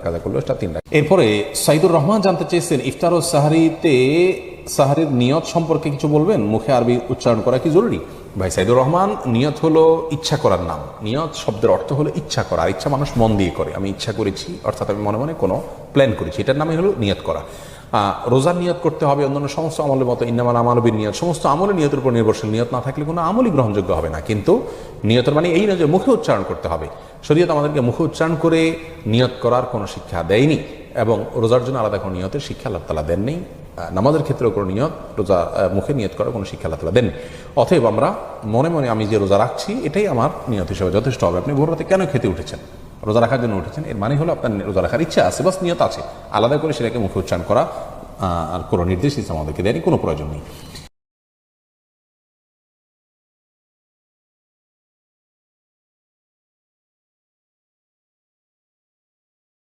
কাজা করলো, এটা 3 রাকাত। এরপরে সাইদুর রহমান জানতে চেয়েছেন ইফতার ও সাহারিতে সাহারির নিয়ত সম্পর্কে কিছু বলবেন, মুখে আরবি উচ্চারণ করা কি জরুরি? ভাই সাইদুর রহমান, নিয়ত হলো ইচ্ছা করার নাম। নিয়ত শব্দের অর্থ হলো ইচ্ছা করা, আর ইচ্ছা মানুষ মন দিয়ে করে। আমি ইচ্ছা করেছি অর্থাৎ আমি মনে মনে কোনো প্ল্যান করেছি, এটার নামই হলো নিয়ত করা। রোজার নিয়ত করতে হবে অন্যান্য সমস্ত আমলের মতো, ইন্নামাল আমালু বিন্নিয়াত, সমস্ত আমলের নিয়তের উপর নির্ভরশীল। নিয়ত না থাকলে কোনো আমলই গ্রহণযোগ্য হবে না। কিন্তু নিয়তের মানে এই না যে মুখে উচ্চারণ করতে হবে। শরীয়ত আমাদেরকে মুখে উচ্চারণ করে নিয়ত করার কোনো শিক্ষা দেয়নি, এবং রোজার জন্য আলাদা কোনো নিয়তের শিক্ষা আল্লাহ তাআলা দেননি। নামাজের ক্ষেত্রেও কোনো নিয়ত, রোজা মুখে নিয়ত করার কোনো শিক্ষা আল্লাহ তাআলা দেননি। অতএব আমরা মনে মনে আমি যে রোজা রাখছি এটাই আমার নিয়ত হিসেবে যথেষ্ট হবে। আপনি ভোর রাতে কেন খেতে উঠেছেন? রোজা রাখার জন্য উঠেছেন, এর মানে হলো আপনার রোজা রাখার ইচ্ছা আছে, বাস নিয়ত আছে। আলাদা করে সেটাকে মুখে উচ্চারণ করা আর কোনো নির্দেশ ইসলাম আমাদেরকে দেয়নি, কোনো প্রয়োজন নেই।